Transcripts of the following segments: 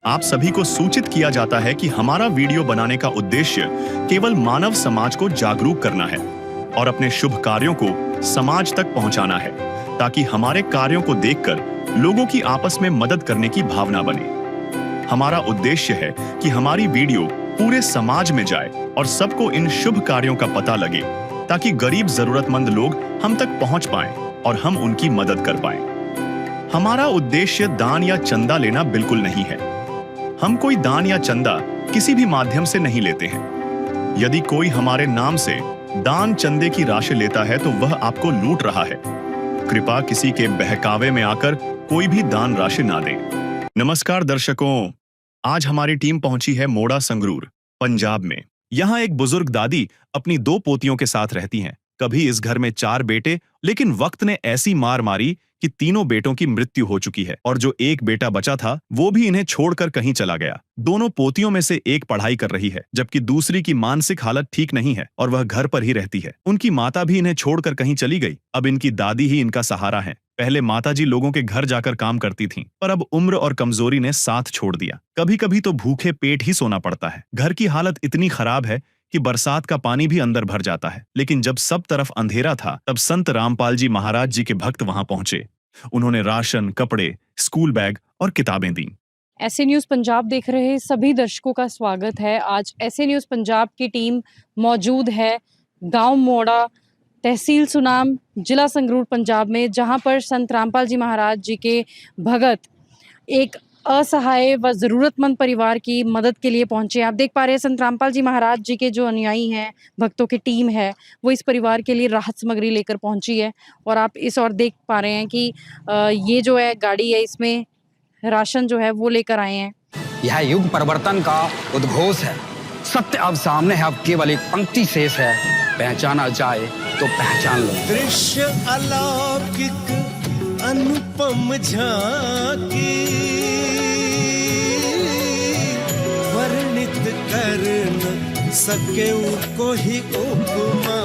आप सभी को सूचित किया जाता है कि हमारा वीडियो बनाने का उद्देश्य केवल मानव समाज को जागरूक करना है और अपने शुभ कार्यों को समाज तक पहुंचाना है, ताकि हमारे कार्यों को देखकर लोगों की आपस में मदद करने की भावना बने। हमारा उद्देश्य है कि हमारी वीडियो पूरे समाज में जाए और सबको इन शुभ कार्यों का पता लगे, ताकि गरीब जरूरतमंद लोग हम तक पहुंच पाएं और हम उनकी मदद कर पाएं। हमारा उद्देश्य दान या चंदा लेना बिल्कुल नहीं है। हम कोई दान या चंदा किसी भी माध्यम से नहीं लेते हैं। यदि कोई हमारे नाम से दान चंदे की राशि लेता है तो वह आपको लूट रहा है। कृपया किसी के बहकावे में आकर कोई भी दान राशि ना दें। नमस्कार दर्शकों, आज हमारी टीम पहुंची है मोड़ा संगरूर, पंजाब में। यहाँ एक बुजुर्ग दादी अपनी 2 पोतियों के साथ रहती हैं। कभी इस घर में 4 बेटे, लेकिन वक्त ने ऐसी मार मारी कि तीनों बेटों की मृत्यु हो चुकी है और जो एक बेटा बचा था वो भी इन्हें छोड़कर कहीं चला गया। दोनों पोतियों में से एक पढ़ाई कर रही है, जबकि दूसरी की मानसिक हालत ठीक नहीं है और वह घर पर ही रहती है। उनकी माता भी इन्हें छोड़कर कहीं चली गई। अब इनकी दादी ही इनका सहारा है। पहले माताजी लोगों के घर जाकर काम करती थीं, पर अब उम्र और कमजोरी ने साथ छोड़ दिया। कभी कभी तो भूखे पेट ही सोना पड़ता है। घर की हालत इतनी खराब है कि बरसात का पानी भी अंदर भर जाता है। लेकिन जब सब तरफ अंधेरा था, तब संत रामपाल जी महाराज जी के भक्त वहां पहुंचे। उन्होंने राशन, कपड़े, स्कूल बैग और किताबें दी। ऐसे न्यूज़ पंजाब देख रहे सभी दर्शकों का स्वागत है। आज ऐसे न्यूज़ पंजाब की टीम मौजूद है गांव मोड़ा, तहसील सुनाम, जिला संगरूर, पंजाब में, जहां पर संत रामपाल जी महाराज जी के भगत एक असहाय व ज़रूरतमंद परिवार की मदद के लिए पहुंचे। आप देख पा रहे हैं संत रामपाल जी महाराज जी के जो अनुयायी हैं, भक्तों की टीम है, वो इस परिवार के लिए राहत सामग्री लेकर पहुंची है। और आप इस ओर देख पा रहे हैं कि ये जो है गाड़ी है, इसमें राशन जो है वो लेकर आए हैं। यह युग परिवर्तन का उद्घोष है। सत्य अब सामने है, अब केवल एक पंक्ति शेष है। पहचाना जाए तो पहचान लो। दृश्य अलौकिक अनुपम झांकी, वर्णित कर न सके कोई उपमा।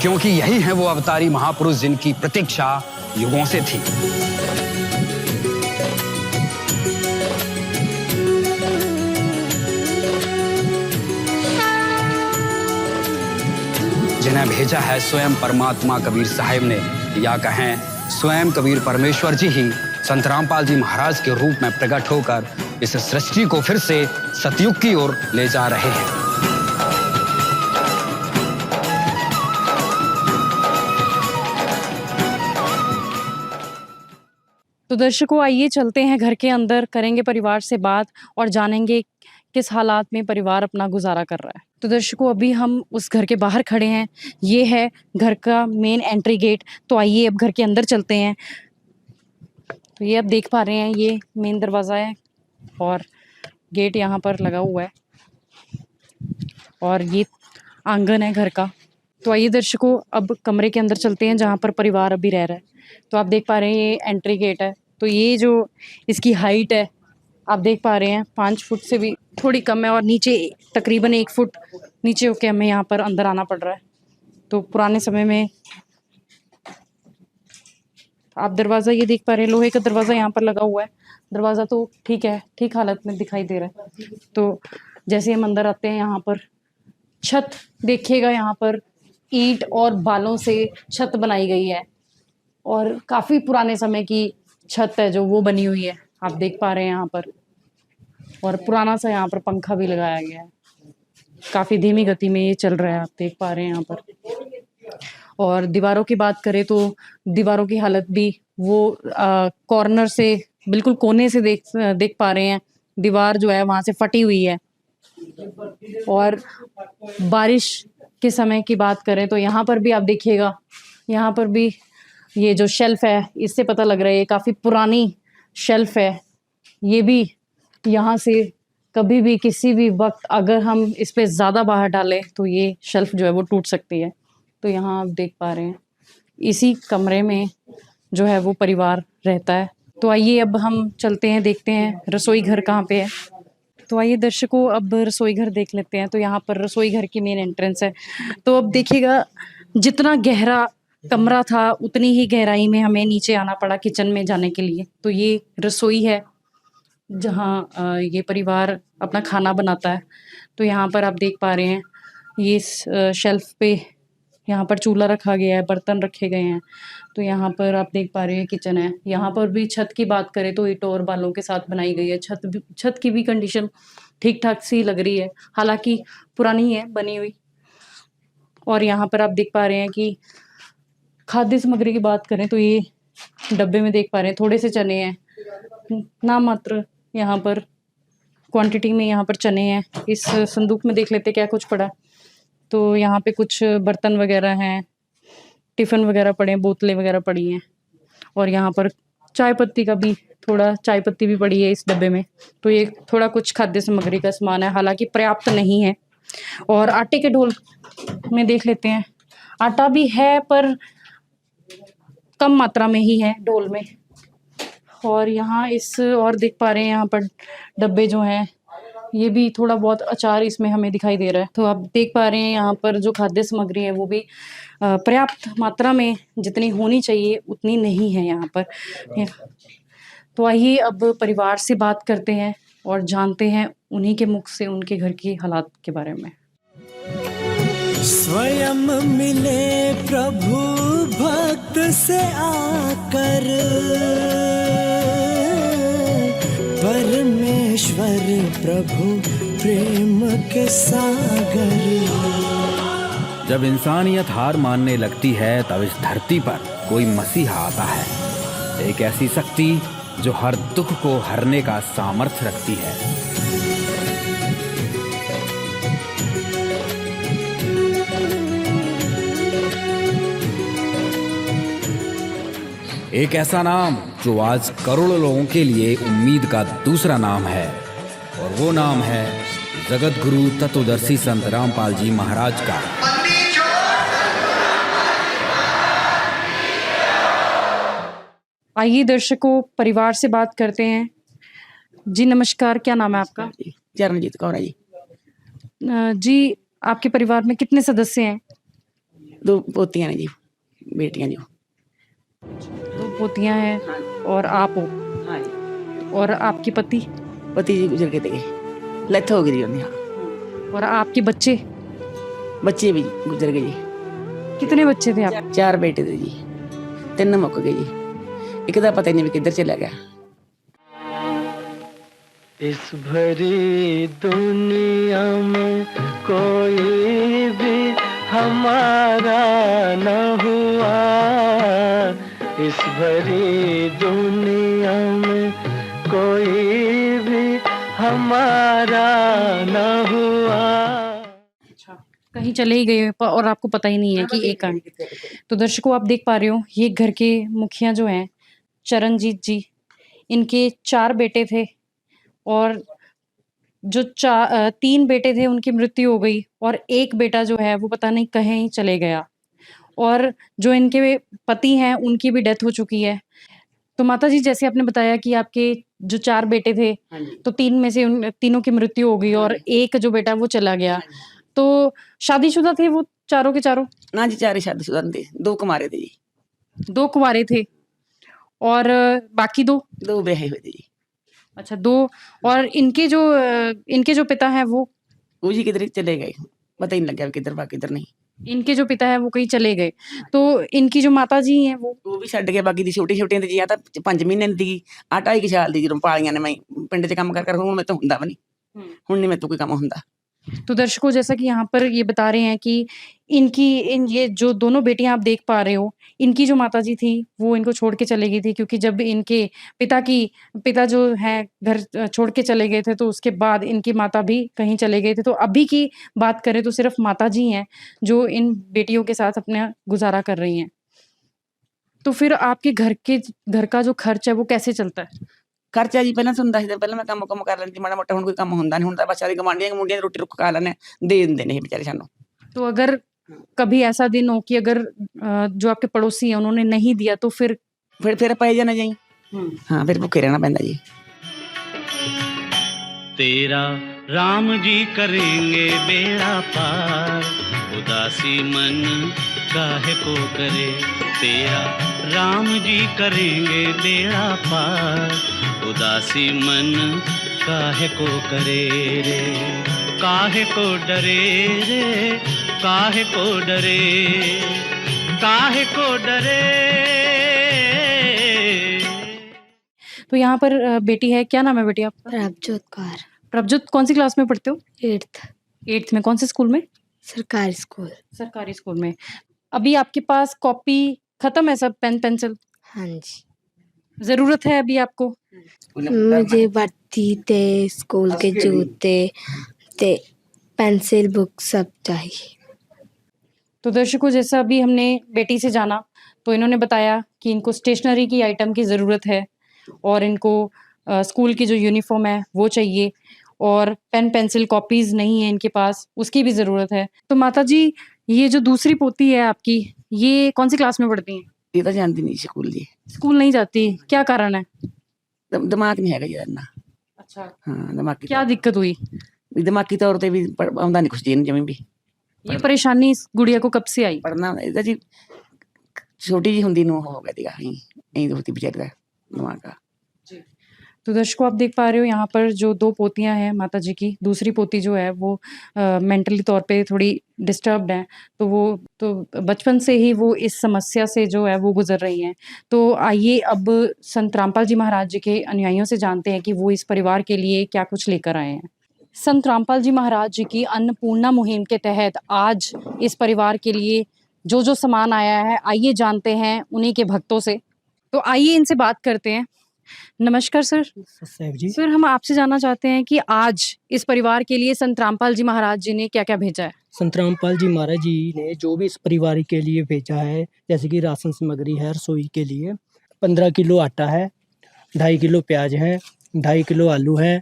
क्योंकि यही है वो अवतारी महापुरुष जिनकी प्रतीक्षा युगों से थी। जिन्हें भेजा है स्वयं परमात्मा कबीर साहिब ने, या कहें स्वयं कबीर परमेश्वर जी ही संत रामपाल जी महाराज के रूप में प्रकट होकर इस सृष्टि को फिर से सतयुग की ओर ले जा रहे हैं। तो दर्शकों, आइए चलते हैं घर के अंदर, करेंगे परिवार से बात और जानेंगे किस हालात में परिवार अपना गुजारा कर रहा है। तो दर्शकों, अभी हम उस घर के बाहर खड़े हैं। ये है घर का मेन एंट्री गेट। तो आइए अब घर के अंदर चलते हैं। तो ये आप देख पा रहे हैं, ये मेन दरवाज़ा है और गेट यहाँ पर लगा हुआ है और ये आंगन है घर का। तो आइए दर्शकों, अब कमरे के अंदर चलते हैं जहाँ पर परिवार अभी रह रहा है। तो आप देख पा रहे हैं, ये एंट्री गेट है। तो ये जो इसकी हाइट है, आप देख पा रहे हैं, 5 फुट से भी थोड़ी कम है और नीचे तकरीबन 1 फुट नीचे होके हमें यहाँ पर अंदर आना पड़ रहा है। तो पुराने समय में आप दरवाज़ा ये देख पा रहे हैं, लोहे का दरवाज़ा यहाँ पर लगा हुआ है। दरवाज़ा तो ठीक है, ठीक हालत में दिखाई दे रहा है। तो जैसे हम अंदर आते हैं, यहाँ पर छत देखिएगा, यहाँ पर ईंट और बालों से छत बनाई गई है और काफ़ी पुराने समय की छत है जो वो बनी हुई है, आप देख पा रहे हैं यहाँ पर। और पुराना सा यहाँ पर पंखा भी लगाया गया है। काफ़ी धीमी गति में ये चल रहा है, आप देख पा रहे हैं यहाँ पर। और दीवारों की बात करें तो दीवारों की हालत भी वो कॉर्नर से, बिल्कुल कोने से देख पा रहे हैं, दीवार जो है वहाँ से फटी हुई है। और बारिश के समय की बात करें तो यहाँ पर भी आप देखिएगा, यहाँ पर भी ये जो शेल्फ है, इससे पता लग रहा है ये काफ़ी पुरानी शेल्फ है। ये भी यहाँ से कभी भी किसी भी वक्त अगर हम इस पे ज़्यादा बाहर डालें तो ये शेल्फ जो है वो टूट सकती है। तो यहाँ आप देख पा रहे हैं, इसी कमरे में जो है वो परिवार रहता है। तो आइए अब हम चलते हैं, देखते हैं रसोई घर कहाँ पे है। तो आइए दर्शकों, अब रसोई घर देख लेते हैं। तो यहाँ पर रसोई घर की मेन एंट्रेंस है। तो अब देखिएगा, जितना गहरा कमरा था उतनी ही गहराई में हमें नीचे आना पड़ा किचन में जाने के लिए। तो ये रसोई है जहाँ ये परिवार अपना खाना बनाता है। तो यहाँ पर आप देख पा रहे हैं ये इस शेल्फ पे यहाँ पर चूल्हा रखा गया है, बर्तन रखे गए हैं। तो यहाँ पर आप देख पा रहे हैं किचन है। यहाँ पर भी छत की बात करें तो ईंटों और बालों के साथ बनाई गई है। छत की भी कंडीशन ठीक ठाक सी लग रही है, हालांकि पुरानी है बनी हुई। और यहाँ पर आप देख पा रहे हैं कि खाद्य सामग्री की बात करें तो ये डब्बे में देख पा रहे हैं थोड़े से चने हैं, नाम मात्र यहाँ पर क्वांटिटी में यहाँ पर चने हैं। इस संदूक में देख लेते क्या कुछ पड़ा। तो यहाँ पे कुछ बर्तन वगैरह हैं, टिफ़िन वगैरह पड़े हैं, बोतलें वगैरह पड़ी हैं। और यहाँ पर चाय पत्ती का भी थोड़ा चाय पत्ती भी पड़ी है इस डब्बे में। तो ये थोड़ा कुछ खाद्य सामग्री का सामान है, हालांकि पर्याप्त नहीं है। और आटे के ढोल में देख लेते हैं, आटा भी है पर कम मात्रा में ही है ढोल में। और यहाँ और देख पा रहे हैं यहाँ पर डब्बे जो हैं ये भी थोड़ा बहुत अचार इसमें हमें दिखाई दे रहा है। तो आप देख पा रहे हैं यहाँ पर जो खाद्य सामग्री है वो भी पर्याप्त मात्रा में जितनी होनी चाहिए उतनी नहीं है यहाँ पर। तो आइए अब परिवार से बात करते हैं और जानते हैं उन्हीं के मुख से उनके घर की हालात के बारे में। स्वयं मिले प्रभु भक्त से आकर, परमेश्वर प्रभु प्रेम के सागर। जब इंसानियत हार मानने लगती है तब इस धरती पर कोई मसीहा आता है, एक ऐसी शक्ति जो हर दुख को हरने का सामर्थ्य रखती है। एक ऐसा नाम जो आज करोड़ों लोगों के लिए उम्मीद का दूसरा नाम है, और वो नाम है जगत गुरु तत्वदर्शी संत रामपाल जी महाराज का। आइए दर्शकों परिवार से बात करते हैं। जी नमस्कार, क्या नाम है आपका? चरणजीत कौर है जी। जी आपके परिवार में कितने सदस्य हैं? 2 पोतियां हैं जी, बेटियां जी। 2 पोतियां हैं और आप हो? हाँ जी। और आपके पति? पति जी गुजर के थे, डेथ हो गई जी। हाँ। और आपके बच्चे? बच्चे भी गुजर गए जी। कितने बच्चे थे आप? 4 बेटे थे जी, 3 मुक गए जी। एक का पता ही नहीं किधर चला गया। इस भरी दुनिया में कोई भी हमारा न हुआ, इस भरी दुनिया में कोई भी हमारा न हुआ। कहीं चले ही गए और आपको पता ही नहीं है कि एक आए। तो दर्शकों आप देख पा रहे हो ये घर के मुखिया जो हैं चरणजीत जी, इनके 4 बेटे थे और जो 3 बेटे थे उनकी मृत्यु हो गई और एक बेटा जो है वो पता नहीं कहीं चले गया। और जो इनके पति हैं उनकी भी डेथ हो चुकी है। तो माता जी जैसे आपने बताया कि आपके जो 4 बेटे थे तो 3 में से उन तीनों की मृत्यु हो गई और एक जो बेटा वो चला गया। तो शादीशुदा थे वो चारों के चारों? ना जी, 4 शादीशुदा थे, 2 कुमारे थे जी। 2 कुंवारे थे और बाकी 2 ब्याहे हुए थे जी। अच्छा 2। और इनके जो पिता हैं वो जी किधर चले गए, पता ही नहीं लगा किधर बाकी किधर नहीं। इनके जो पिता है वो कहीं चले गए। तो इनकी जो माता जी हैं वो भी छड़ गए। बाकी दी छोटी छोटी थी जी, या 5 महीने दी, 8 साल दी जो पालियां ने। मैं पिंड च काम कर हूं मैं तो हुंदा भी नहीं, हुण नहीं मैं तो कोई काम हुंदा। तो दर्शकों जैसा कि यहाँ पर ये बता रहे हैं कि ये जो दोनों बेटियां आप देख पा रहे हो, इनकी जो माताजी थी वो इनको छोड़ के चली गई थी, क्योंकि जब इनके पिता जो है घर छोड़ के चले गए थे तो उसके बाद इनकी माता भी कहीं चले गए थे। तो अभी की बात करें तो सिर्फ माताजी हैं जो इन बेटियों के साथ अपना गुजारा कर रही हैं। तो फिर आपके घर का जो खर्च है वो कैसे चलता है? खर्चा जी पहले सुनता ਸੀ, ਪਹਿਲਾਂ ਮੈਂ ਕੰਮ ਕਰ ਲੈਂਦੀ ਮਾੜਾ ਮੋਟਾ। ਹੁਣ ਕੋਈ ਕੰਮ ਹੁੰਦਾ ਨਹੀਂ, ਹੁਣ ਤਾਂ ਬੱਚਾ ਦੀ ਗਵਾਂਢੀਆਂ ਮੁੰਡਿਆਂ ਦੀ ਰੋਟੀ ਰੁੱਕ ਖਾ ਲੈਣੇ, ਦੇ ਦਿੰਦੇ ਨੇ बेचारे ਸਾਨੂੰ। तो अगर कभी ऐसा दिन हो कि अगर जो आपके पड़ोसी हैं उन्होंने नहीं दिया तो फिर पै जाना जी। हाँ, फिर भुखे रहना पैंदा जी। तेरा राम जी करेंगे बेड़ा पार, उदासी मन काहे को करे। तेरा राम जी करेंगे बेड़ा पार, उदासी मन काहे को करे रे, काहे को डरे रे, काहे को डरे, काहे को डरे। तो यहाँ पर बेटी है, क्या नाम है बेटी आपका? प्रभजोत कौर, प्रभजोत, कौन सी क्लास में पढ़ते हो? 8th, 8th में। कौन से स्कूल में? सरकारी स्कूल। सरकारी स्कूल में। अभी आपके पास कॉपी खत्म है सब, पेन पेंसिल? हाँ जी, जरूरत है अभी आपको? मुझे वर्दी ते स्कूल के जूते ते पेंसिल बुक सब चाहिए। तो दर्शकों, जैसा अभी हमने बेटी से जाना, तो इन्होंने बताया कि इनको स्टेशनरी की आइटम की ज़रूरत है और इनको स्कूल की जो यूनिफॉर्म है वो चाहिए, और पेन पेंसिल कॉपीज़ नहीं है इनके पास, उसकी भी ज़रूरत है। तो माता जी, ये जो दूसरी पोती है आपकी, ये कौन सी क्लास में पढ़ती हैं? ये तो जानती नहीं स्कूल जी, स्कूल नहीं जाती, क्या कारण है? दिमाग नहीं है यार ना। अच्छा, हाँ, दिमागी क्या दिक्कत हुई? दिमागी तौर पे भी आਉਂਦਾ नहीं कुछ जी जमी भी। ये परेशानी इस गुड़िया को कब से आई? पढ़ना ਇਹਦਾ ਜੀ ਛੋਟੀ ਜੀ ਹੁੰਦੀ ਨੂੰ ਹੋ ਗਿਆ ਸੀਗਾ ਇਹੀ ਹੋਤੀ ਵਿਚਾਰੀ ਦਾ ਦਿਮਾਗ का। तो दर्शकों, आप देख पा रहे हो यहाँ पर जो 2 पोतियां हैं माता जी की, दूसरी पोती जो है वो मेंटली तौर पे थोड़ी डिस्टर्ब्ड है, तो वो तो बचपन से ही वो इस समस्या से जो है वो गुजर रही हैं। तो आइए अब संत रामपाल जी महाराज जी के अनुयायियों से जानते हैं कि वो इस परिवार के लिए क्या कुछ लेकर आए हैं। संत रामपाल जी महाराज जी की अन्नपूर्णा मुहिम के तहत आज इस परिवार के लिए जो जो सामान आया है, आइए जानते हैं उन्हीं के भक्तों से। तो आइए इनसे बात करते हैं। नमस्कार सर। जी, सर, हम आपसे जानना चाहते हैं कि आज इस परिवार के लिए संत रामपाल जी महाराज जी ने क्या क्या भेजा है? संत रामपाल जी महाराज जी ने जो भी इस परिवार के लिए भेजा है, जैसे कि राशन सामग्री है रसोई के लिए, 15 किलो आटा है, 2.5 किलो प्याज है, 2.5 किलो आलू है,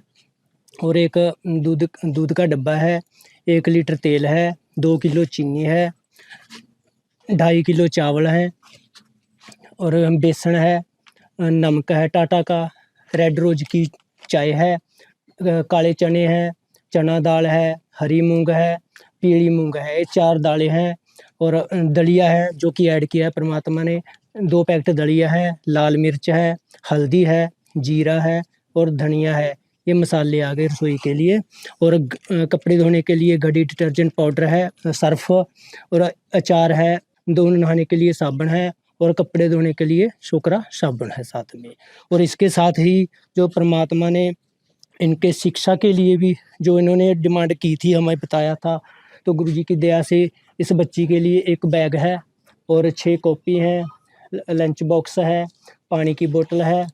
और एक दूध का डब्बा है, 1 लीटर तेल है, 2 किलो चीनी है, 2.5 किलो चावल है, और बेसन है, नमक है टाटा का, रेड रोज की चाय है, काले चने हैं, चना दाल है, हरी मूंग है, पीली मूंग है, ये 4 दालें हैं, और दलिया है जो कि ऐड किया है परमात्मा ने, 2 पैकेट दलिया है, लाल मिर्च है, हल्दी है, जीरा है और धनिया है। ये मसाले आ गए रसोई के लिए। और कपड़े धोने के लिए घड़ी डिटर्जेंट पाउडर है, सर्फ और अचार है, दोनों नहाने के लिए साबुन है, और कपड़े धोने के लिए शोकरा साबुन है साथ में। और इसके साथ ही जो परमात्मा ने इनके शिक्षा के लिए भी जो इन्होंने डिमांड की थी, हमें बताया था, तो गुरुजी की दया से इस बच्ची के लिए 1 बैग है और 6 कॉपी हैं, लंच बॉक्स है, पानी की बोतल है,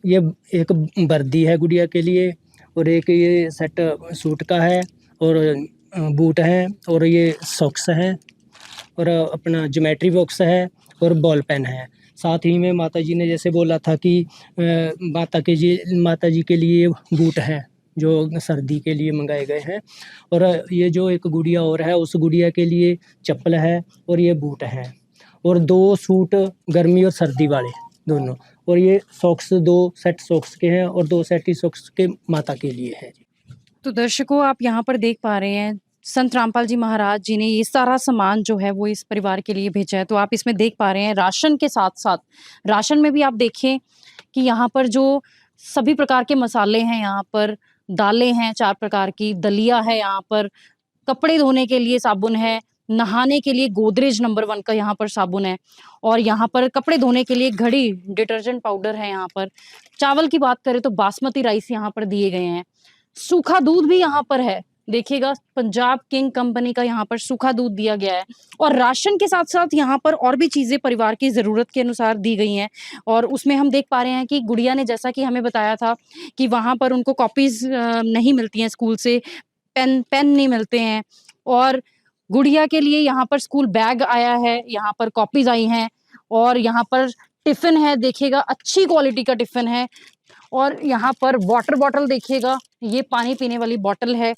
ये एक वर्दी है गुड़िया के लिए, और एक ये सेट सूट का है, और बूट हैं, और ये सॉक्स हैं, और अपना ज्योमेट्री बॉक्स है, और बॉल पेन है। साथ ही में माता जी ने जैसे बोला था कि माता जी के लिए बूट हैं जो सर्दी के लिए मंगाए गए हैं, और ये जो एक गुड़िया और है उस गुड़िया के लिए चप्पल है और ये बूट है, और 2 सूट गर्मी और सर्दी वाले दोनों, और ये सॉक्स 2 सेट सॉक्स के हैं और 2 सेट ही सॉक्स के माता के लिए है। तो दर्शकों, आप यहाँ पर देख पा रहे हैं संत रामपाल जी महाराज जी ने ये सारा सामान जो है वो इस परिवार के लिए भेजा है। तो आप इसमें देख पा रहे हैं राशन के साथ साथ, राशन में भी आप देखें कि यहाँ पर जो सभी प्रकार के मसाले हैं, यहाँ पर दालें हैं 4 प्रकार की, दलिया है, यहाँ पर कपड़े धोने के लिए साबुन है, नहाने के लिए गोदरेज नंबर 1 का यहाँ पर साबुन है, और यहाँ पर कपड़े धोने के लिए घड़ी डिटर्जेंट पाउडर है। यहाँ पर चावल की बात करें तो बासमती राइस यहाँ पर दिए गए हैं, सूखा दूध भी यहाँ पर है, देखिएगा पंजाब किंग कंपनी का यहाँ पर सूखा दूध दिया गया है, और राशन के साथ साथ यहाँ पर और भी चीजें परिवार की जरूरत के अनुसार दी गई हैं। और उसमें हम देख पा रहे हैं कि गुड़िया ने, जैसा कि हमें बताया था कि वहां पर उनको कॉपीज नहीं मिलती हैं स्कूल से, पेन नहीं मिलते हैं, और गुड़िया के लिए यहाँ पर स्कूल बैग आया है, यहाँ पर कॉपीज आई हैं, और यहाँ पर टिफिन है, देखिएगा अच्छी क्वालिटी का टिफिन है, और यहाँ पर वाटर बॉटल देखिएगा, ये पानी पीने वाली बॉटल है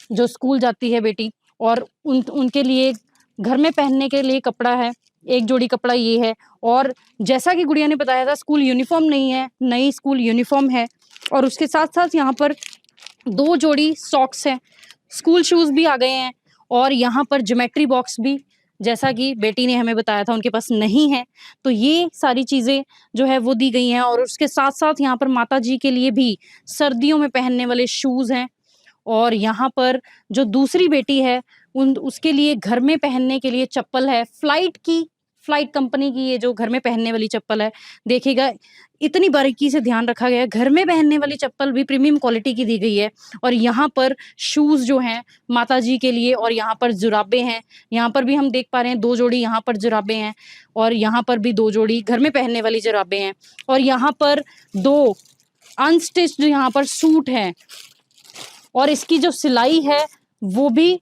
जो स्कूल जाती है बेटी, और उनके लिए घर में पहनने के लिए कपड़ा है, 1 जोड़ी कपड़ा ये है। और जैसा कि गुड़िया ने बताया था, स्कूल यूनिफॉर्म नहीं है, नई स्कूल यूनिफॉर्म है, और उसके साथ साथ यहाँ पर 2 जोड़ी सॉक्स हैं, स्कूल शूज भी आ गए हैं, और यहाँ पर ज्योमेट्री बॉक्स भी जैसा कि बेटी ने हमें बताया था उनके पास नहीं है। तो ये सारी चीज़ें जो है वो दी गई हैं और उसके साथ-साथ यहाँ पर माता जी के लिए भी सर्दियों में पहनने वाले शूज़ हैं और यहाँ पर जो दूसरी बेटी है उन उसके लिए घर में पहनने के लिए चप्पल है, फ्लाइट कंपनी की ये जो घर में पहनने वाली चप्पल है, देखिएगा इतनी बारीकी से ध्यान रखा गया है, घर में पहनने वाली चप्पल भी प्रीमियम क्वालिटी की दी गई है और यहाँ पर शूज़ जो हैं माताजी के लिए और यहाँ पर जुराबें हैं, यहाँ पर भी हम देख पा रहे हैं 2 जोड़ी यहाँ पर जुराबें हैं और यहाँ पर भी 2 जोड़ी घर में पहनने वाली जुराबें हैं और यहाँ पर 2 अनस्टिच्ड यहाँ पर सूट हैं और इसकी जो सिलाई है वो भी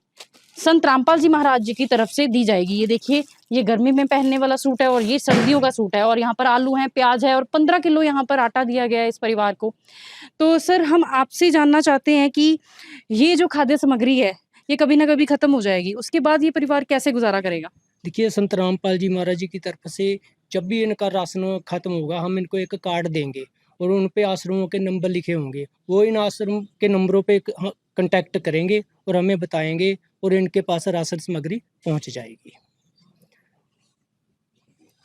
संत रामपाल जी महाराज जी की तरफ से दी जाएगी। ये देखिए, ये गर्मी में पहनने वाला सूट है और ये सर्दियों का सूट है और यहाँ पर आलू हैं, प्याज है और 15 किलो यहाँ पर आटा दिया गया है इस परिवार को। तो सर हम आपसे जानना चाहते हैं कि ये जो खाद्य सामग्री है, ये कभी ना कभी खत्म हो जाएगी, उसके बाद ये परिवार कैसे गुजारा करेगा? देखिए, संत रामपाल जी महाराज जी की तरफ से जब भी इनका राशन खत्म होगा, हम इनको एक कार्ड देंगे और उन पे आश्रमों के नंबर लिखे होंगे। वो इन आश्रम के नंबरों पे कांटेक्ट करेंगे और हमें बताएंगे और इनके पास राशन सामग्री पहुंच जाएगी।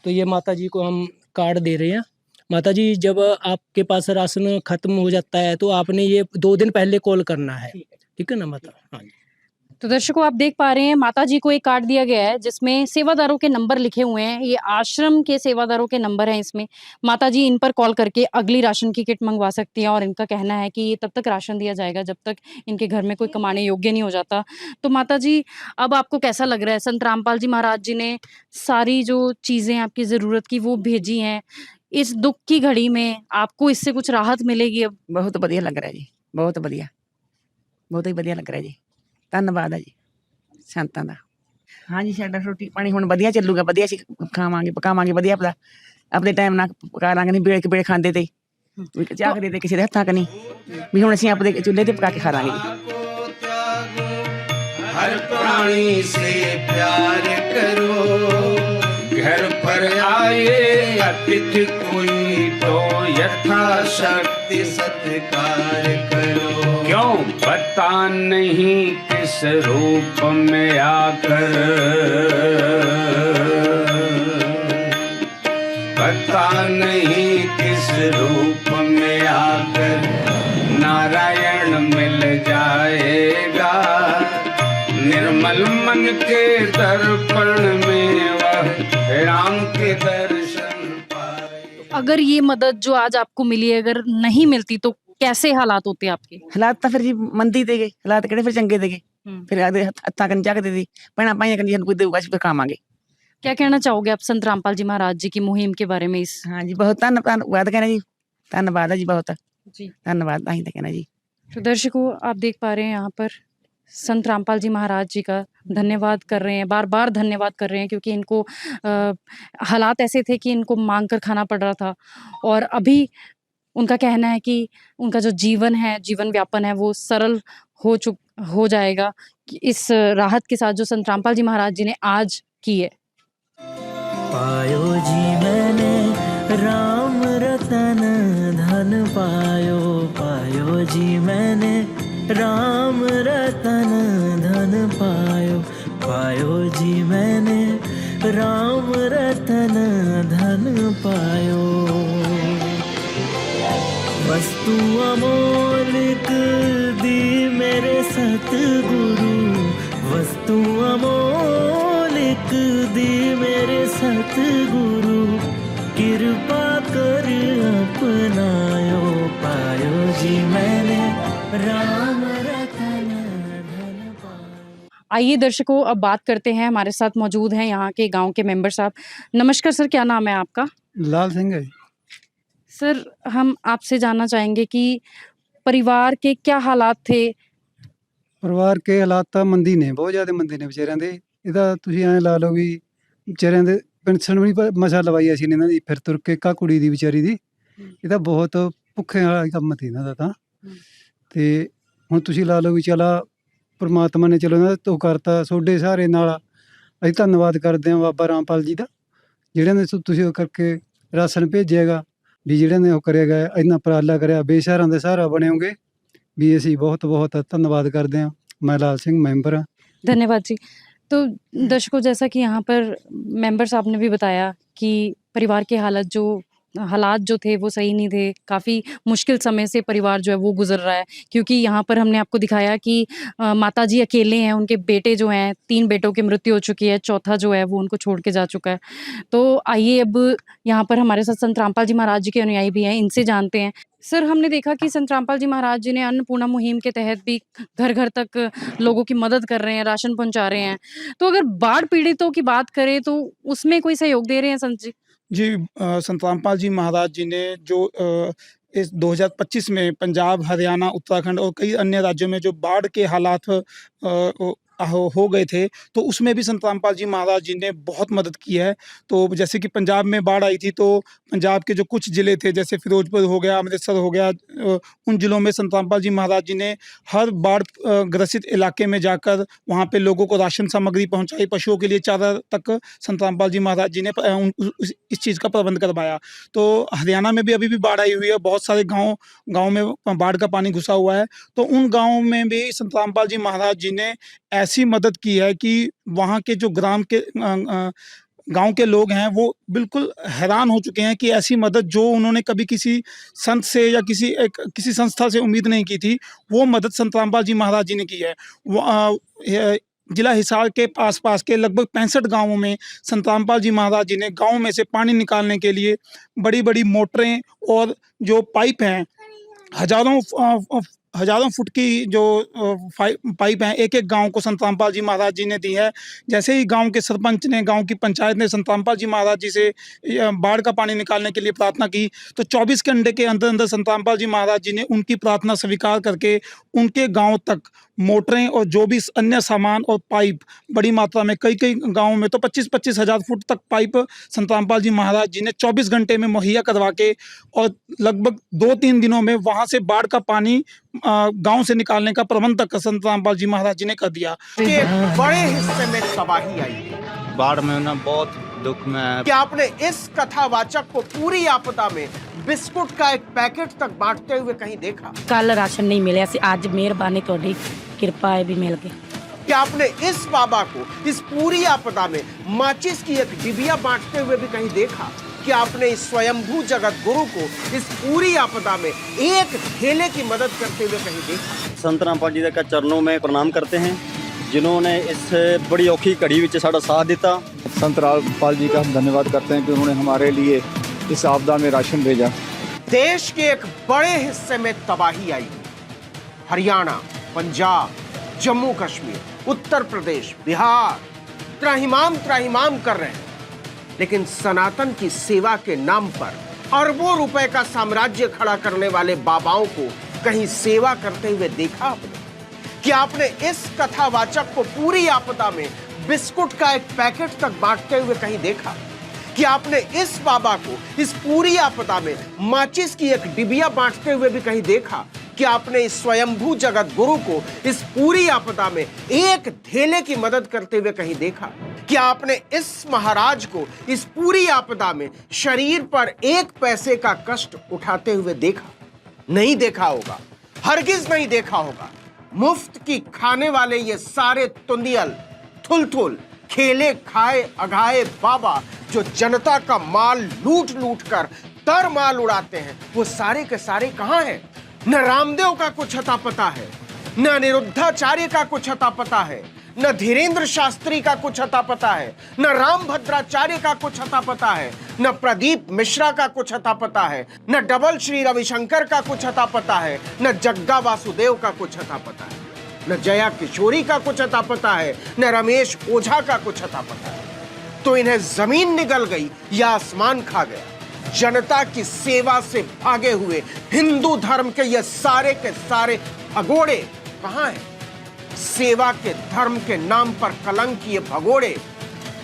तो ये माता जी को हम कार्ड दे रहे हैं। माता जी, जब आपके पास राशन खत्म हो जाता है तो आपने ये 2 दिन पहले कॉल करना है, ठीक है ना माता? हाँ जी। तो दर्शकों आप देख पा रहे हैं माता जी को एक कार्ड दिया गया है जिसमें सेवादारों के नंबर लिखे हुए हैं। ये आश्रम के सेवादारों के नंबर हैं इसमें। माता जी इन पर कॉल करके अगली राशन की किट मंगवा सकती हैं और इनका कहना है कि ये तब तक राशन दिया जाएगा जब तक इनके घर में कोई कमाने योग्य नहीं हो जाता। तो माता जी, अब आपको कैसा लग रहा है? संत रामपाल जी महाराज जी ने सारी जो चीज़ें आपकी ज़रूरत की वो भेजी हैं। इस दुख की घड़ी में आपको इससे कुछ राहत मिलेगी अब? बहुत बढ़िया लग रहा है जी, बहुत बढ़िया, बहुत ही बढ़िया लग रहा है जी। ਧੰਨਵਾਦ ਹੈ ਜੀ ਸੰਤਾਂ ਦਾ। ਹਾਂਜੀ, ਸਾਡਾ ਰੋਟੀ ਪਾਣੀ ਹੁਣ ਵਧੀਆ ਚੱਲੂਗਾ, ਵਧੀਆ ਅਸੀਂ ਖਾਵਾਂਗੇ ਪਕਾਵਾਂਗੇ, ਵਧੀਆ ਆਪਦਾ ਆਪਣੇ ਟਾਈਮ ਨਾਲ ਪਕਾ ਲਾਂਗੇ, ਨਹੀਂ ਵੇਲੇ ਵੇਲੇ ਖਾਂਦੇ ਤੇ ਝਾਕਦੇ ਤੇ ਕਿਸੇ ਦੇ ਹੱਥਾਂ ਕਨੀ ਵੀ ਹੁਣ ਅਸੀਂ ਆਪਦੇ ਚੁੱਲ੍ਹੇ ਤੇ ਪਕਾ ਕੇ ਖਾ ਲਾਂਗੇ ਜੀ। हर प्राणी से प्यार करो, घर पर आए अतिथि कोई तो यथाशक्ति सत्कार करो। क्यों पता नहीं किस रूप में आकर, पता नहीं किस रूप में आकर नारायण मिल जाएगा। निर्मल मन के दर्पण में वह राम के दर्शन पाए। अगर ये मदद जो आज आपको मिली है अगर नहीं मिलती तो कैसे हालात होते आपके? ਹਾਲਾਤ ਤਾਂ ਫਿਰ ਜੀ ਮੰਦੀ ਤੇ ਗਏ, ਹਾਲਾਤ ਕਿਹੜੇ ਫਿਰ ਚੰਗੇ ਤੇ ਗਏ। ਫਿਰ ਆਦੇ ਹੱਥਾਂ ਕਨੀ ਝਾਕਦੇ ਸੀ, ਭੈਣਾਂ ਭਾਈਆਂ ਕਨੀ ਸਾਨੂੰ ਕੋਈ ਦੇਊਗਾ ਅਸੀਂ ਫਿਰ ਖਾਵਾਂਗੇ। क्या कहना चाहोगे आप संत रामपाल जी महाराज जी की मुहिम के बारे में? इस हाँ जी, बहुत धन्यवाद कहना जी, धन्यवाद है जी, बहुत जी धन्यवाद ताही तो कहना जी। तो दर्शकों आप देख पा रहे हैं यहाँ पर संत रामपाल जी महाराज जी का धन्यवाद कर रहे हैं, बार बार धन्यवाद कर रहे हैं क्योंकि इनको हालात ऐसे थे कि इनको मांग कर खाना पड़ रहा था और अभी उनका कहना है कि उनका जो जीवन है, जीवन व्यापन है वो सरल हो जाएगा इस राहत के साथ जो संत रामपाल जी महाराज जी ने आज की है। पायो जी मैंने राम रतन धन पायो, पायो जी मैंने राम रतन धन पायो, पायो जी मैंने राम रतन धन पायो। वस्तु अमोलिक दी मेरे सतगुरु, वस्तु अमोलिक दी मेरे सतगुरु, कृपा कर अपनायो, पायो जी मैंने राम रतन धन पायो। आइए दर्शकों अब बात करते हैं, हमारे साथ मौजूद हैं यहाँ के गांव के मेंबर साहब। नमस्कार सर, क्या नाम है आपका? लाल सिंह है। सर हम आपसे जानना चाहेंगे कि परिवार के क्या हालात थे? ਪਰਿਵਾਰ ਕੇ ਹਾਲਾਤ ਤਾਂ ਮੰਦੀ ਨੇ, ਬਹੁਤ ਜ਼ਿਆਦਾ ਮੰਦੀ ਨੇ ਵਿਚਾਰਿਆਂ ਦੇ। ਇਹਦਾ ਤੁਸੀਂ ਐਂ ਲਾ ਲਓ ਵੀ ਵਿਚਾਰਿਆਂ ਦੇ ਪੈਨਸ਼ਨ ਵੀ ਮਸਾਂ ਲਵਾਈ ਅਸੀਂ ਇਹਨਾਂ ਦੀ, ਫਿਰ ਤੁਰ ਕੇ ਕਾ ਕੁੜੀ ਦੀ ਵਿਚਾਰੀ ਦੀ। ਇਹ ਤਾਂ ਬਹੁਤ ਭੁੱਖੇ ਵਾਲਾ ਕੰਮ ਸੀ ਇਹਨਾਂ ਦਾ ਤਾਂ। ਤੇ ਹੁਣ ਤੁਸੀਂ ਲਾ ਲਓ ਵੀ ਚਲਾ ਪਰਮਾਤਮਾ ਨੇ ਚਲੋ ਇਹਨਾਂ ਦਾ ਧੋ ਕਰਤਾ, ਤੁਹਾਡੇ ਸਹਾਰੇ ਨਾਲ ਅਸੀਂ ਧੰਨਵਾਦ ਕਰਦੇ ਹਾਂ ਬਾਬਾ ਰਾਮਪਾਲ ਜੀ ਦਾ, ਜਿਹੜਿਆਂ ਨੇ ਤੁਸੀਂ ਉਹ ਕਰਕੇ ਰਾਸ਼ਨ ਭੇਜਿਆਗਾ, ਵੀ ਜਿਹੜਿਆਂ ਨੇ ਉਹ ਕਰਿਆਗਾ, ਇੰਨਾ ਉਪਰਾਲਾ ਕਰਿਆ, ਬੇਸਹਾਰਿਆਂ ਦਾ ਸਹਾਰਾ ਬਣੇ ਹੋਗੇ, ਵੀ ਅਸੀਂ ਬਹੁਤ ਬਹੁਤ ਧੰਨਵਾਦ ਕਰਦੇ ਹਾਂ। ਮੈਂ ਲਾਲ ਸਿੰਘ ਮੈਂਬਰ ਹਾਂ। धन्यवाद जी। तो दर्शकों, जैसा कि यहाँ पर मेंबर साहब ने भी बताया कि परिवार के हालात जो थे वो सही नहीं थे। काफ़ी मुश्किल समय से परिवार जो है वो गुज़र रहा है, क्योंकि यहाँ पर हमने आपको दिखाया कि माताजी अकेले हैं, उनके बेटे जो हैं, 3 बेटों की मृत्यु हो चुकी है, चौथा जो है वो उनको छोड़ के जा चुका है। तो आइए अब यहाँ पर हमारे साथ संत रामपाल जी महाराज जी के अनुयायी भी हैं, इनसे जानते हैं। सर, हमने देखा कि संत रामपाल जी महाराज जी ने अन्नपूर्णा मुहिम के तहत भी घर-घर तक लोगों की मदद कर रहे हैं, राशन पहुँचा रहे हैं। तो अगर बाढ़ पीड़ितों की बात करें तो उसमें कोई सहयोग दे रहे हैं संत जी? जी, संत रामपाल जी महाराज जी ने जो इस 2025 में पंजाब, हरियाणा, उत्तराखंड और कई अन्य राज्यों में जो बाढ़ के हालात हो गए थे, तो उसमें भी संत रामपाल जी महाराज जी ने बहुत मदद की है। तो जैसे कि पंजाब में बाढ़ आई थी, तो पंजाब के जो कुछ ज़िले थे, जैसे फिरोजपुर हो गया, अमृतसर हो गया, उन ज़िलों में संत रामपाल जी महाराज जी ने हर बाढ़ ग्रसित इलाके में जाकर वहाँ पे लोगों को राशन सामग्री पहुँचाई, पशुओं के लिए चारा तक संत रामपाल जी महाराज जी ने इस चीज़ का प्रबंध करवाया। तो हरियाणा में भी अभी भी बाढ़ आई हुई है, बहुत सारे गाँव में बाढ़ का पानी घुसा हुआ है। तो उन गाँवों में भी संत रामपाल जी महाराज जी ने ऐसी मदद की है कि वहाँ के जो गाँव के लोग हैं, वो बिल्कुल हैरान हो चुके हैं कि ऐसी मदद जो उन्होंने कभी किसी संत से या किसी संस्था से उम्मीद नहीं की थी, वो मदद संत रामपाल जी महाराज जी ने की है। जिला हिसार के आस-पास के लगभग 65 गाँवों में संत रामपाल जी महाराज जी ने गाँव में से पानी निकालने के लिए बड़ी-बड़ी मोटरें और जो पाइप हैं, हज़ारों फुट की जो पाइप हैं, एक-एक गाँव को संत रामपाल जी महाराज जी ने दी है। जैसे ही गाँव के सरपंच ने, गाँव की पंचायत ने संत रामपाल जी महाराज जी से बाढ़ का पानी निकालने के लिए प्रार्थना की, तो 24 घंटे के अंदर-अंदर संत रामपाल जी महाराज जी ने उनकी प्रार्थना स्वीकार करके उनके गाँव तक मोटरें और जो भी अन्य सामान और पाइप बड़ी मात्रा में, कई-कई गाँवों में तो 25-25 हज़ार फुट तक पाइप संत रामपाल जी महाराज जी ने 24 घंटे में मुहैया करवा के और लगभग 2-3 दिनों में वहाँ से बाढ़ का पानी गाँव से निकालने का प्रबंध तक संत रामपाल जी महाराज जी ने कर दिया। के बड़े हिस्से में तबाही आई, बाढ़ में ना बहुत दुख में है। क्या आपने इस कथावाचक को पूरी आपदा में बिस्कुट का एक पैकेट तक बांटते हुए कहीं देखा? कल राशन नहीं मिले, आज मेहरबानी थोड़ी कृपा है भी मिल गई। क्या आपने इस बाबा को इस पूरी आपदा में माचिस की एक डिबिया बांटते हुए भी कहीं देखा? कि आपने इस स्वयंभू जगत गुरु को इस पूरी आपदा में एक थैले की मदद करते हुए कहीं देखा? संत रामपाल जी का चरणों में प्रणाम करते हैं, जिन्होंने इस बड़ी औखी घड़ी विच साडा साथ दिता। संत रामपाल जी का हम धन्यवाद करते हैं कि उन्होंने हमारे लिए इस आपदा में राशन भेजा। देश के एक बड़े हिस्से में तबाही आई, हरियाणा, पंजाब, जम्मू कश्मीर, उत्तर प्रदेश, बिहार त्राहिमाम कर रहे हैं, लेकिन सनातन की सेवा के नाम पर अरबों रुपए का साम्राज्य खड़ा करने वाले बाबाओं को कहीं सेवा करते हुए देखा आपने? कि आपने इस कथावाचक को पूरी आपदा में बिस्कुट का एक पैकेट तक बांटते हुए कहीं देखा? कि आपने इस बाबा को इस पूरी आपदा में माचिस की एक डिबिया बांटते हुए भी कहीं देखा? कि आपने इस स्वयंभू जगत गुरु को इस पूरी आपदा में एक थैले की मदद करते हुए कहीं देखा? कि आपने इस महाराज को इस पूरी आपदा में शरीर पर 1 पैसे का कष्ट उठाते हुए देखा? नहीं देखा होगा, हरगिज नहीं देखा होगा। मुफ्त की खाने वाले ये सारे तुंदियल, थुल खेले खाए अघाए बाबा जो जनता का माल लूट कर तर माल उड़ाते हैं, वो सारे के सारे कहां हैं? न रामदेव का कुछ अता पता है, न अनिरुद्धाचार्य का कुछ अता पता है, न धीरेन्द्र शास्त्री का कुछ अता पता है, न रामभद्राचार्य का कुछ अता पता है, न प्रदीप मिश्रा का कुछ अता पता है, न डबल श्री रविशंकर का कुछ अता पता है, न जग्गा वासुदेव का कुछ अता पता है, न जया किशोरी का कुछ अता पता है, न रमेश ओझा का कुछ अता पता है। तो इन्हें जमीन निगल गई या आसमान खा गया। जनता की सेवा से भागे हुए हिंदू धर्म के ये सारे के सारे भगोड़े कहां हैं? सेवा के धर्म के नाम पर कलंक ये भगोड़े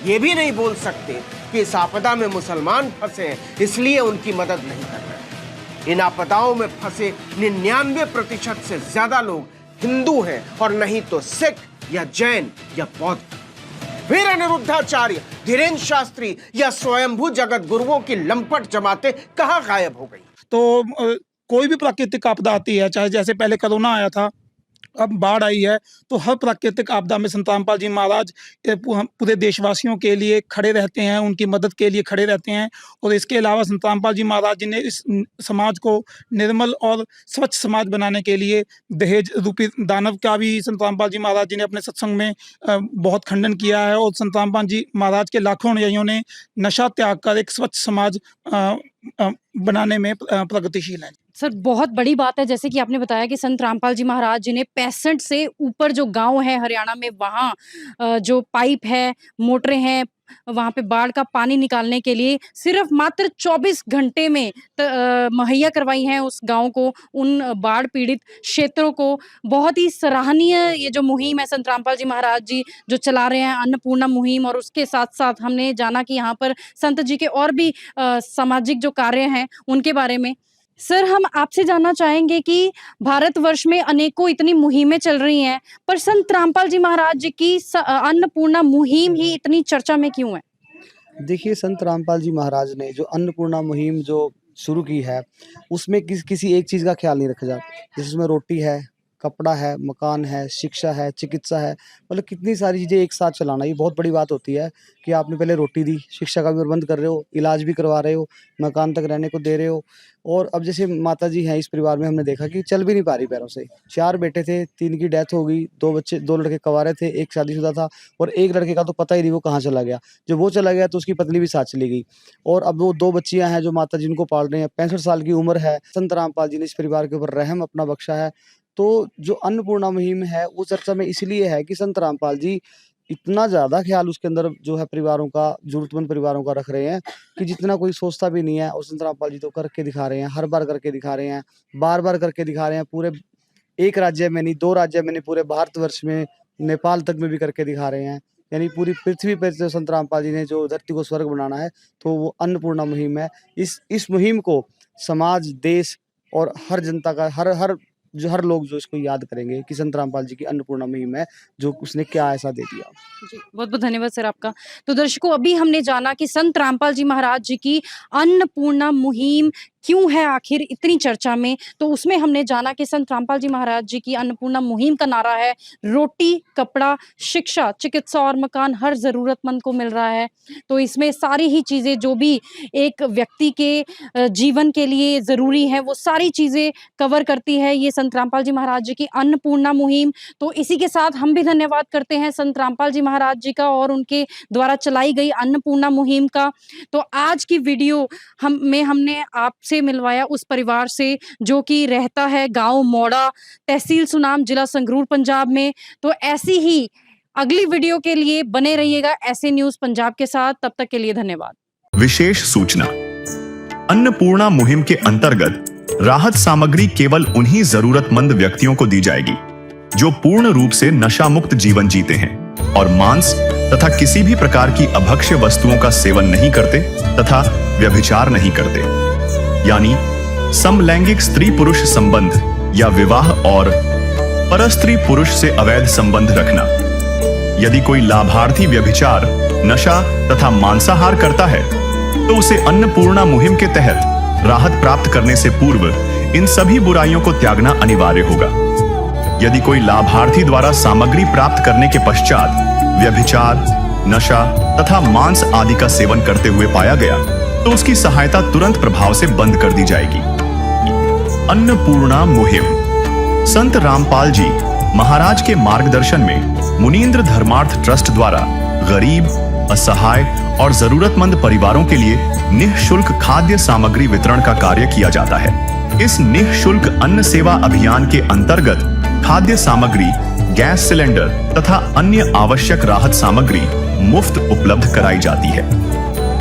ये भी नहीं बोल सकते कि इस आपदा में मुसलमान फंसे हैं, इसलिए उनकी मदद नहीं कर रहे। इन आपदाओं में फंसे 99% से ज्यादा लोग हिंदू हैं और नहीं तो सिख या जैन या बौद्ध। फिर अनिरुद्धाचार्य, धीरेन्द्र शास्त्री या स्वयंभू जगत गुरुओं की लंपट जमातें कहां गायब हो गई? तो कोई भी प्राकृतिक आपदा आती है, चाहे जैसे पहले कोरोना आया था, अब बाढ़ आई है, तो हर प्राकृतिक आपदा में संत रामपाल जी महाराज पूरे देशवासियों के लिए खड़े रहते हैं, उनकी मदद के लिए खड़े रहते हैं। और इसके अलावा संत रामपाल जी महाराज जी ने इस समाज को निर्मल और स्वच्छ समाज बनाने के लिए दहेज रूपी दानव का भी संत रामपाल जी महाराज जी ने अपने सत्संग में बहुत खंडन किया है। और संत रामपाल जी महाराज के लाखों अनुयायियों ने नशा त्याग कर एक स्वच्छ समाज बनाने में प्रगतिशील है। सर बहुत बड़ी बात है, जैसे कि आपने बताया कि संत रामपाल जी महाराज जी ने 65 से ऊपर जो गांव है हरियाणा में, वहाँ जो पाइप है, मोटरें हैं, वहाँ पे बाढ़ का पानी निकालने के लिए सिर्फ मात्र 24 घंटे में मुहैया करवाई हैं उस गांव को, उन बाढ़ पीड़ित क्षेत्रों को। बहुत ही सराहनीय ये जो मुहिम है संत रामपाल जी महाराज जी जो चला रहे हैं, अन्नपूर्णा मुहिम। और उसके साथ साथ हमने जाना कि यहाँ पर संत जी के और भी सामाजिक जो कार्य हैं उनके बारे में। सर हम आपसे जानना चाहेंगे कि भारतवर्ष में अनेकों इतनी मुहिमें चल रही हैं, पर संत रामपाल जी महाराज जी की अन्नपूर्णा मुहिम ही इतनी चर्चा में क्यों है? देखिए, संत रामपाल जी महाराज ने जो अन्नपूर्णा मुहिम जो शुरू की है, उसमें किसी एक चीज़ का ख्याल नहीं रखा जाता। जैसे उसमें रोटी है, कपड़ा है, मकान है, शिक्षा है, चिकित्सा है, मतलब कितनी सारी चीज़ें एक साथ चलाना, ये बहुत बड़ी बात होती है कि आपने पहले रोटी दी, शिक्षा का भी प्रबंध कर रहे हो, इलाज भी करवा रहे हो, मकान तक रहने को दे रहे हो। और अब जैसे माता जी हैं इस परिवार में, हमने देखा कि चल भी नहीं पा रही पैरों से। 4 बेटे थे, 3 की डेथ हो गई, 2 लड़के कवारे थे, 1 शादीशुदा था और 1 लड़के का तो पता ही नहीं वो कहाँ चला गया। जब वो चला गया तो उसकी पत्नी भी साथ चली गई। और अब वो 2 बच्चियाँ हैं जो माता जी उनको पाल रहे हैं, 65 साल की उम्र है। संत रामपाल जी ने इस परिवार के ऊपर रहम अपना बख्शा है। तो जो अन्नपूर्णा मुहिम है वो चर्चा में इसलिए है कि संत रामपाल जी इतना ज़्यादा ख्याल उसके अंदर जो है परिवारों का, जरूरतमंद परिवारों का रख रहे हैं कि जितना कोई सोचता भी नहीं है। और संत रामपाल जी तो करके दिखा रहे हैं, हर बार करके दिखा रहे हैं, बार-बार करके दिखा रहे हैं। पूरे 1 राज्य में नहीं, 2 राज्य में नहीं, पूरे भारतवर्ष में, नेपाल तक में भी करके दिखा रहे हैं। यानी पूरी पृथ्वी पर जो संत रामपाल जी ने जो धरती को स्वर्ग बनाना है, तो वो अन्नपूर्णा मुहिम है। इस मुहिम को समाज, देश और हर जनता का हर लोग जो इसको याद करेंगे कि संत रामपाल जी की अन्नपूर्णा मुहिम है, जो उसने क्या ऐसा दे दिया। जी, बहुत-बहुत धन्यवाद सर आपका। तो दर्शकों, अभी हमने जाना कि संत रामपाल जी महाराज जी की अन्नपूर्णा मुहिम क्यों है आखिर इतनी चर्चा में। तो उसमें हमने जाना कि संत रामपाल जी महाराज जी की अन्नपूर्णा मुहिम का नारा है रोटी, कपड़ा, शिक्षा, चिकित्सा और मकान हर ज़रूरतमंद को मिल रहा है। तो इसमें सारी ही चीज़ें जो भी एक व्यक्ति के जीवन के लिए ज़रूरी है, वो सारी चीज़ें कवर करती है ये संत रामपाल जी महाराज जी की अन्नपूर्णा मुहिम। तो इसी के साथ हम भी धन्यवाद करते हैं संत रामपाल जी महाराज जी का और उनके द्वारा चलाई गई अन्नपूर्णा मुहिम का। तो आज की वीडियो हमने आपसे मिलवाया उस परिवार से जो कि रहता है गांव मोड़ा, तहसील सुनाम, जिला संगरूर, पंजाब में। तो ऐसी ही अगली वीडियो के लिए बने रहिएगा ऐसे न्यूज़ पंजाब के साथ। तब तक के लिए धन्यवाद। विशेष सूचना, अन्नपूर्णा मुहिम के अंतर्गत राहत सामग्री केवल उन्हीं जरूरतमंद व्यक्तियों को दी जाएगी जो पूर्ण रूप से नशा मुक्त जीवन जीते हैं और मांस तथा किसी भी प्रकार की अभक्ष्य वस्तुओं का सेवन नहीं करते तथा व्यभिचार नहीं करते, यानी समलैंगिक स्त्री पुरुष संबंध या विवाह और परस्त्री पुरुष से अवैध संबंध रखना। यदि कोई लाभार्थी व्यभिचार, नशा तथा मांसाहार करता है तो उसे अन्नपूर्णा मुहिम के तहत राहत प्राप्त करने से पूर्व इन सभी बुराइयों को त्यागना अनिवार्य होगा। यदि कोई लाभार्थी द्वारा सामग्री प्राप्त करने के पश्चात व्यभिचार, नशा तथा मांस आदि का सेवन करते हुए पाया गया तो उसकी सहायता तुरंत प्रभाव से बंद कर दी जाएगी। अन्नपूर्णा मुहिम संत रामपाल जी महाराज के मार्गदर्शन में मुनीन्द्र धर्मार्थ ट्रस्ट द्वारा गरीब, असहाय और जरूरतमंद परिवारों के लिए निःशुल्क खाद्य सामग्री वितरण का कार्य किया जाता है। इस निःशुल्क अन्न सेवा अभियान के अंतर्गत खाद्य सामग्री, गैस सिलेंडर तथा अन्य आवश्यक राहत सामग्री मुफ्त उपलब्ध कराई जाती है।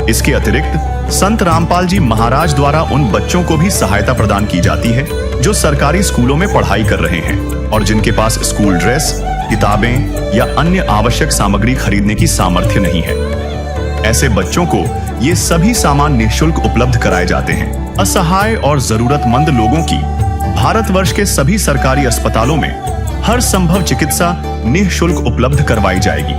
इसके अतिरिक्त संत रामपाल जी महाराज द्वारा उन बच्चों को भी सहायता प्रदान की जाती है जो सरकारी स्कूलों में पढ़ाई कर रहे हैं और जिनके पास स्कूल ड्रेस, किताबें या अन्य आवश्यक सामग्री खरीदने की सामर्थ्य नहीं है। ऐसे बच्चों को ये सभी सामान निःशुल्क उपलब्ध कराए जाते हैं। असहाय और जरूरतमंद लोगों की भारतवर्ष के सभी सरकारी अस्पतालों में हर संभव चिकित्सा निःशुल्क उपलब्ध करवाई जाएगी,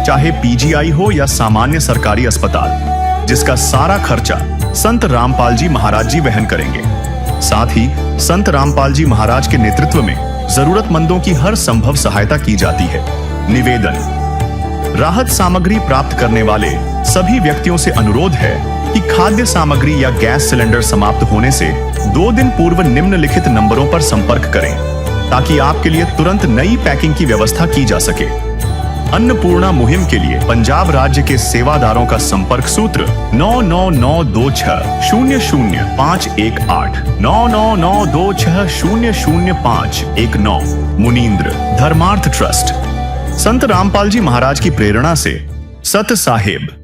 चाहे पीजीआई हो या सामान्य सरकारी अस्पताल, जिसका सारा खर्चा संत रामपाल जी महाराज जी वहन करेंगे। साथ ही संत रामपाल जी महाराज के नेतृत्व में जरूरतमंदों की हर संभव सहायता की जाती है। निवेदन, राहत सामग्री प्राप्त करने वाले सभी व्यक्तियों से अनुरोध है कि खाद्य सामग्री या गैस सिलेंडर समाप्त होने से 2 दिन पूर्व निम्नलिखित नंबरों पर संपर्क करें ताकि आपके लिए तुरंत नई पैकिंग की व्यवस्था की जा सके। अन्नपूर्णा मुहिम के लिए पंजाब राज्य के सेवादारों का संपर्क सूत्र 9992600518 9992600519। मुनींद्र धर्मार्थ ट्रस्ट। संत रामपाल जी महाराज की प्रेरणा से सत साहिब